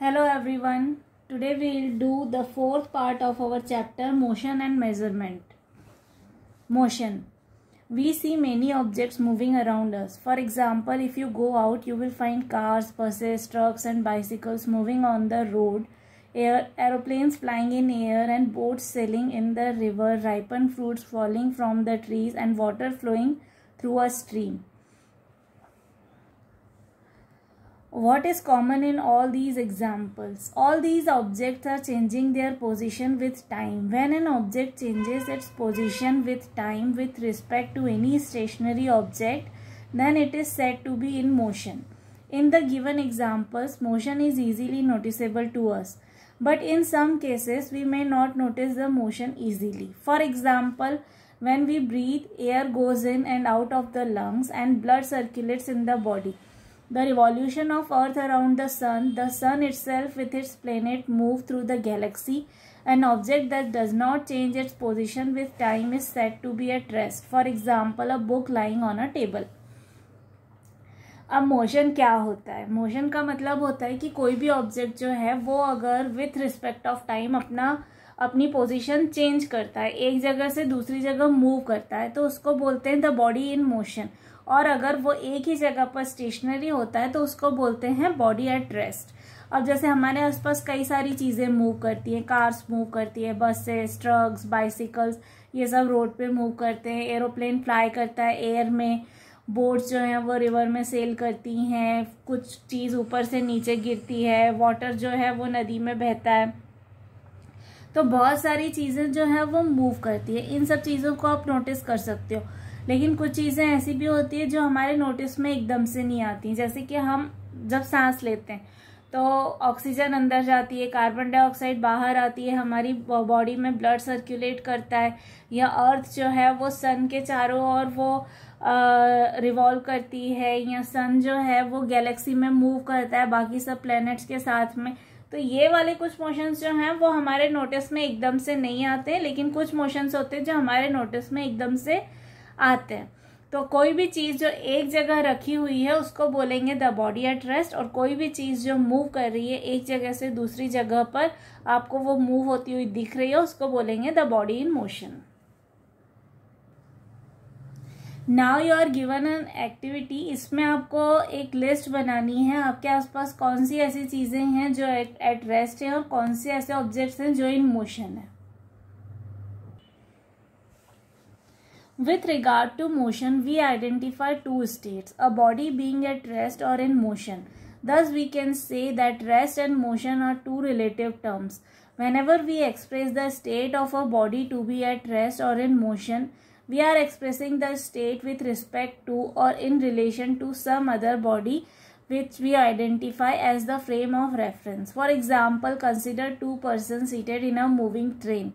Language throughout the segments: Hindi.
Hello everyone. Today we will do the fourth part of our chapter Motion and Measurement. Motion. We see many objects moving around us. For example, if you go out, you will find cars, buses, trucks and bicycles moving on the road, aeroplanes flying in air and boats sailing in the river, ripened fruits falling from the trees and water flowing through a stream. What is common in all these examples? All these objects are changing their position with time. When an object changes its position with time with respect to any stationary object, then it is said to be in motion. In the given examples, motion is easily noticeable to us. But in some cases, we may not notice the motion easily. For example, when we breathe, air goes in and out of the lungs and blood circulates in the body. The revolution of Earth around the Sun itself with its planet move through the galaxy. An object that does not change its position with time is said to be at rest. For example, a book lying on a table. अब मोशन क्या होता है? मोशन का मतलब होता है कि कोई भी ऑब्जेक्ट जो है वो अगर विथ रिस्पेक्ट ऑफ टाइम अपनी पोजीशन चेंज करता है, एक जगह से दूसरी जगह मूव करता है, तो उसको बोलते हैं द बॉडी इन मोशन. और अगर वो एक ही जगह पर स्टेशनरी होता है तो उसको बोलते हैं बॉडी एट रेस्ट. अब जैसे हमारे आसपास कई सारी चीजें मूव करती हैं, कार्स मूव करती है, बसेस, ट्रक्स, बाइसिकल्स, ये सब रोड पे मूव करते हैं, एरोप्लेन फ्लाई करता है एयर में, बोट्स जो है वो रिवर में सेल करती हैं, कुछ चीज ऊपर से नीचे गिरती है, वाटर जो है वो नदी में बहता है. तो बहुत सारी चीजें जो है वो मूव करती है. इन सब चीजों को आप नोटिस कर सकते हो. लेकिन कुछ चीजें ऐसी भी होती है जो हमारे नोटिस में एकदम से नहीं आती. जैसे कि हम जब सांस लेते हैं तो ऑक्सीजन अंदर जाती है, कार्बन डाइऑक्साइड बाहर आती है, हमारी बॉडी में ब्लड सर्कुलेट करता है, या अर्थ जो है वो सन के चारों ओर वो रिवॉल्व करती है, या सन जो है वो गैलेक्सी में मूव करता है बाकी सब प्लैनेट्स के साथ में. तो ये वाले कुछ मोशंस जो हैं वो हमारे नोटिस में एकदम से नहीं आते, लेकिन कुछ मोशंस होते हैं जो हमारे नोटिस में एकदम से आते हैं. तो कोई भी चीज जो एक जगह रखी हुई है उसको बोलेंगे द बॉडी एट रेस्ट, और कोई भी चीज जो मूव कर रही है एक जगह से दूसरी जगह पर, आपको वो मूव होती हुई दिख रही है, उसको बोलेंगे the body in motion. Now you are given an activity. इसमें आपको एक लिस्ट बनानी है. आपके आसपास कौन सी ऐसी चीजें हैं जो एट रेस्ट है और कौन से ऐसे ऑब्जेक्ट्स हैं जो इन मोशन है. With regard to motion, we identify two states, a body being at rest or in motion. Thus, we can say that rest and motion are two relative terms. Whenever we express the state of a body to be at rest or in motion, we are expressing the state with respect to or in relation to some other body which we identify as the frame of reference. For example, consider two persons seated in a moving train.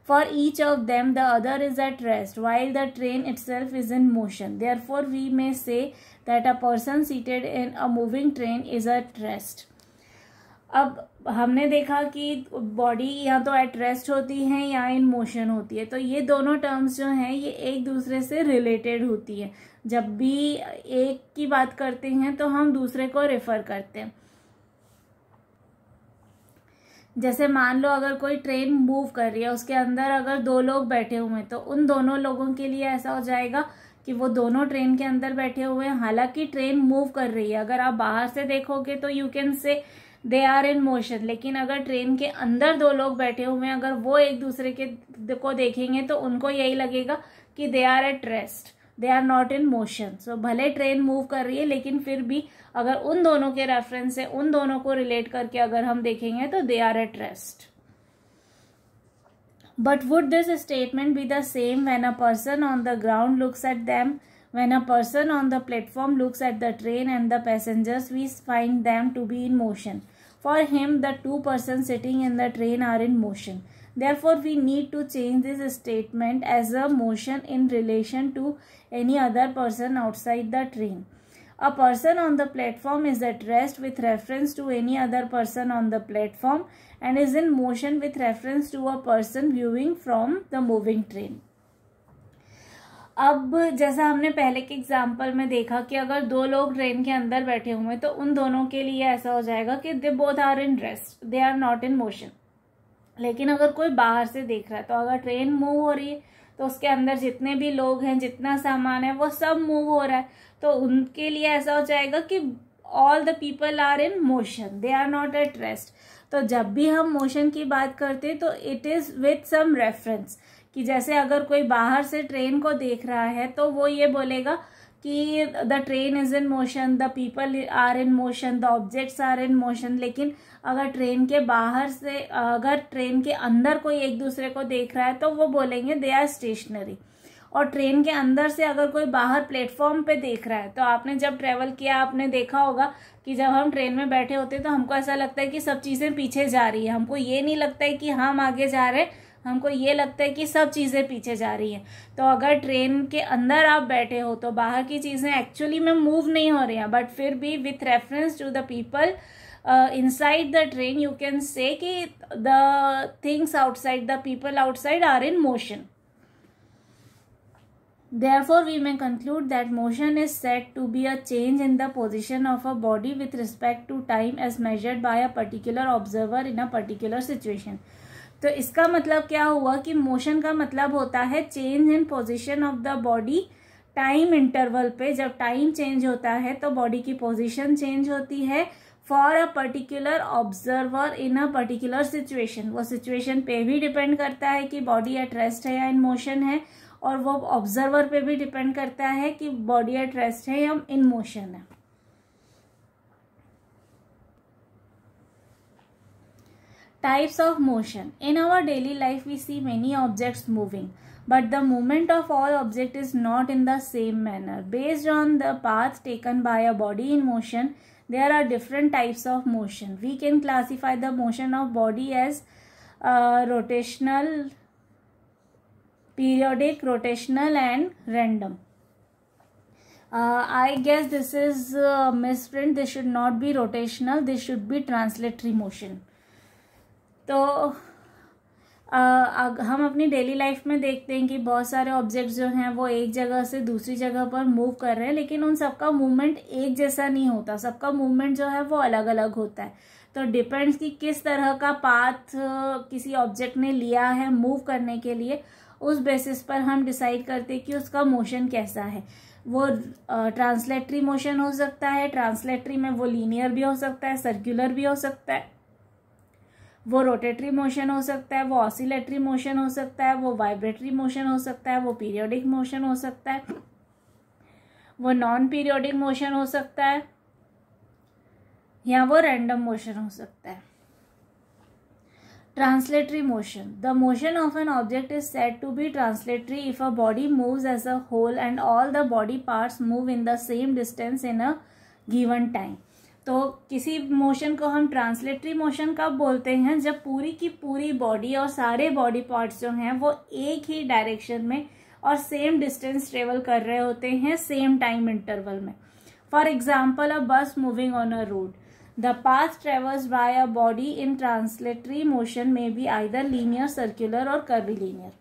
For each of them, the other is at rest, while the train itself is in motion. Therefore, we may say that a person seated in a moving train is at rest. अब हमने देखा कि बॉडी या तो एट रेस्ट होती है या इन मोशन होती है. तो ये दोनों टर्म्स जो हैं ये एक दूसरे से रिलेटेड होती है. जब भी एक की बात करते हैं तो हम दूसरे को रेफर करते हैं. जैसे मान लो अगर कोई ट्रेन मूव कर रही है, उसके अंदर अगर दो लोग बैठे हुए हैं तो उन दोनों लोगों के लिए ऐसा हो जाएगा कि वो दोनों ट्रेन के अंदर बैठे हुए हैं, हालांकि ट्रेन मूव कर रही है. अगर आप बाहर से देखोगे तो you can say they are in motion, लेकिन अगर ट्रेन के अंदर दो लोग बैठे हुए हैं, अगर वो एक दूसरे को देखेंगे तो उनको यही लगेगा कि they are at rest, they are not in motion. So भले ट्रेन मूव कर रही है लेकिन फिर भी अगर उन दोनों के रेफरेंस से उन दोनों को रिलेट करके अगर हम देखेंगे तो they are at rest. But would this statement be the same when a person on the ground looks at them? When a person on the platform looks at the train and the passengers, we find them to be in motion. For him the two person sitting in the train are in motion. Therefore, we need to change this statement as a motion in relation to any other person outside the train. A person on the platform is at rest with reference to any other person on the platform and is in motion with reference to a person viewing from the moving train. अब जैसा हमने पहले के एग्जाम्पल में देखा कि अगर दो लोग ट्रेन के अंदर बैठे हुए हैं तो उन दोनों के लिए ऐसा हो जाएगा कि they both are in rest, they are not in motion. लेकिन अगर कोई बाहर से देख रहा है, तो अगर ट्रेन मूव हो रही है तो उसके अंदर जितने भी लोग हैं, जितना सामान है, वो सब मूव हो रहा है, तो उनके लिए ऐसा हो जाएगा कि all the people are in motion, they are not at rest. तो जब भी हम मोशन की बात करते हैं तो it is with some reference, कि जैसे अगर कोई बाहर से ट्रेन को देख रहा है तो वो ये बोलेगा कि the train is in motion, the people are in motion, the objects are in motion. लेकिन अगर ट्रेन के बाहर से, अगर ट्रेन के अंदर कोई एक दूसरे को देख रहा है तो वो बोलेंगे दे आर स्टेशनरी। और ट्रेन के अंदर से अगर कोई बाहर प्लेटफॉर्म पे देख रहा है, तो आपने जब ट्रेवल किया आपने देखा होगा कि जब हम ट्रेन में बैठे होते हैं तो हमको ऐसा लगता है कि सब चीज़ें पीछे जा रही है, हमको ये नहीं लगता है कि हम आगे जा रहे हैं, हमको ये लगता है कि सब चीज़ें पीछे जा रही हैं। तो अगर ट्रेन के अंदर आप बैठे हो तो बाहर की चीज़ें एक्चुअली में मूव नहीं हो रही हैं, बट फिर भी with reference to the people inside the train you can say कि the things outside, the people outside are in motion. Therefore we may conclude that motion is said to be a change in the position of a body with respect to time as measured by a particular observer in a particular situation. तो इसका मतलब क्या हुआ कि मोशन का मतलब होता है change in position of the body time interval पे। जब टाइम चेंज होता है तो बॉडी की पोजीशन चेंज होती है for a particular observer in a particular situation. वो सिचुएशन पे भी डिपेंड करता है कि बॉडी एट रेस्ट है या इन मोशन है, और वो ऑब्जर्वर पे भी डिपेंड करता है कि बॉडी एट रेस्ट है या इन मोशन है। Types of motion. In our daily life we see many objects moving, but the movement of all objects is not in the same manner. Based on the path taken by a body in motion, there are different types of motion. We can classify the motion of body as rotational, periodic, rotational and random. I guess this is misprint. This should not be rotational. This should be translatory motion. तो हम अपनी डेली लाइफ में देखते हैं कि बहुत सारे ऑब्जेक्ट्स जो हैं वो एक जगह से दूसरी जगह पर मूव कर रहे हैं, लेकिन उन सबका मूवमेंट एक जैसा नहीं होता, सबका मूवमेंट जो है वो अलग अलग होता है। तो डिपेंड्स कि किस तरह का पाथ किसी ऑब्जेक्ट ने लिया है मूव करने के लिए, उस बेसिस पर हम डिसाइड करते हैं कि उसका मोशन कैसा है। वो ट्रांसलेटरी मोशन हो सकता है, ट्रांसलेटरी में वो लीनियर भी हो सकता है, सर्कुलर भी हो सकता है, वो रोटेटरी मोशन हो सकता है, वो ऑसिलेटरी मोशन हो सकता है, वो वाइब्रेटरी मोशन हो सकता है, वो पीरियोडिक मोशन हो सकता है, वो नॉन पीरियोडिक मोशन हो सकता है, या वो रैंडम मोशन हो सकता है। Translatory motion. The motion of an object is said to be translatory if a body moves as a whole and all the body parts move in the same distance in a given time. तो किसी मोशन को हम ट्रांसलेटरी मोशन कब बोलते हैं? जब पूरी की पूरी बॉडी और सारे बॉडी पार्ट्स जो हैं वो एक ही डायरेक्शन में और सेम डिस्टेंस ट्रेवल कर रहे होते हैं सेम टाइम इंटरवल में। फॉर एग्जाम्पल, अ बस moving on a road, the path traversed by a body in translatory motion may be either linear, circular or curvilinear.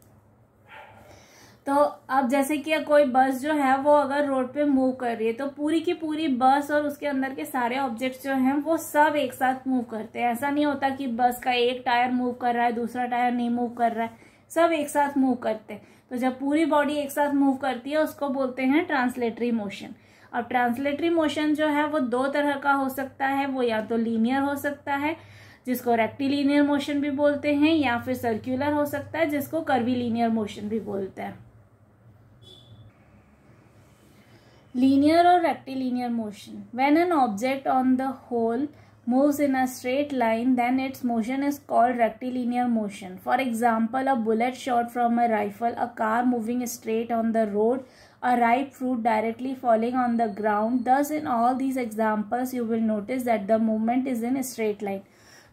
तो अब जैसे कि कोई बस जो है वो अगर रोड पे मूव कर रही है तो पूरी की पूरी बस और उसके अंदर के सारे ऑब्जेक्ट्स जो हैं वो सब एक साथ मूव करते हैं। ऐसा नहीं होता कि बस का एक टायर मूव कर रहा है दूसरा टायर नहीं मूव कर रहा है, सब एक साथ मूव करते हैं। तो जब पूरी बॉडी एक साथ मूव करती है उसको बोलते हैं ट्रांसलेटरी मोशन। अब ट्रांसलेटरी मोशन जो है वो दो तरह का हो सकता है, वो या तो लीनियर हो सकता है जिसको रेक्टिलीनियर मोशन भी बोलते हैं, या फिर सर्कुलर हो सकता है जिसको कर्वीलीनियर मोशन भी बोलते हैं। लीनियर और rectilinear motion. When an object on the whole moves in a straight line, then its motion is called rectilinear motion. For example, a bullet shot from a rifle, a car moving straight on the road, a ripe fruit directly falling on the ground. Thus, in all these examples, you will notice that the movement is in a straight line.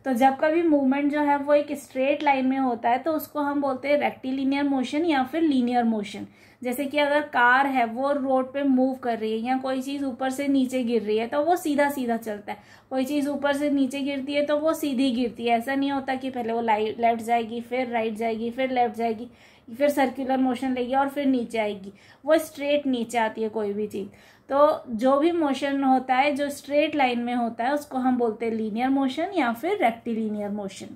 तो जब कभी मूवमेंट जो है वो एक स्ट्रेट लाइन में होता है तो उसको हम बोलते हैं रेक्टिलीनियर मोशन या फिर लीनियर मोशन। जैसे कि अगर कार है वो रोड पे मूव कर रही है या कोई चीज़ ऊपर से नीचे गिर रही है तो वो सीधा सीधा चलता है, कोई चीज़ ऊपर से नीचे गिरती है तो वो सीधी गिरती है। ऐसा नहीं होता कि पहले वो लेफ्ट जाएगी फिर राइट जाएगी फिर लेफ्ट जाएगी, फिर सर्कुलर मोशन लेगी और फिर नीचे आएगी, वो स्ट्रेट नीचे आती है कोई भी चीज़। तो जो भी मोशन होता है जो स्ट्रेट लाइन में होता है उसको हम बोलते हैं लीनियर मोशन या फिर रेक्टिलिनियर मोशन।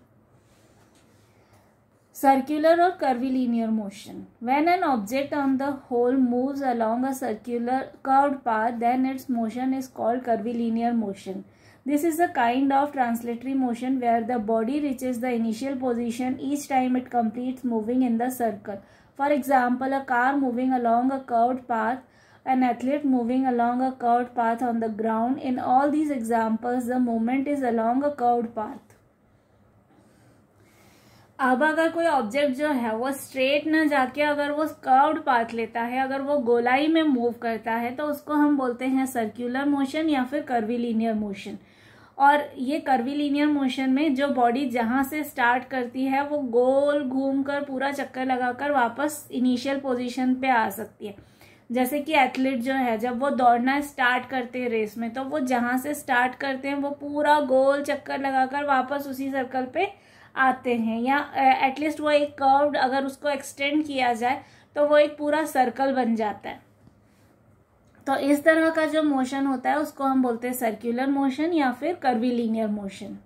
सर्कुलर और curvilinear motion, when an object on the whole moves along a circular curved path then its motion is called curvilinear motion. This is a kind of translatory motion where the body reaches the initial position each time it completes moving in the circle. For example, a car moving along a curved path, an athlete moving along a curved path on the ground. In all these examples, the movement is along a curved path. अब अगर कोई ऑब्जेक्ट जो है वो स्ट्रेट ना जाके अगर वो कर्व्ड पाथ लेता है, अगर वो गोलाई में मूव करता है, तो उसको हम बोलते हैं सर्कुलर मोशन या फिर कर्वीलिनियर मोशन। और ये कर्वीलिनियर मोशन में जो बॉडी जहां से स्टार्ट करती है वो गोल घूमकर पूरा चक्कर लगाकर वापस इनिशियल पोजीशन पे आ सकती है। जैसे कि एथलीट जो है जब वो दौड़ना स्टार्ट करते हैं रेस में, तो वो जहां से स्टार्ट करते हैं वो पूरा गोल चक्कर लगाकर वापस उसी सर्कल पे आते हैं, या एटलीस्ट वो एक कर्व अगर उसको एक्सटेंड किया जाए तो वो एक पूरा सर्कल बन जाता है। तो इस तरह का जो मोशन होता है उसको हम बोलते हैं सर्कुलर मोशन या फिर कर्वीलिनियर मोशन।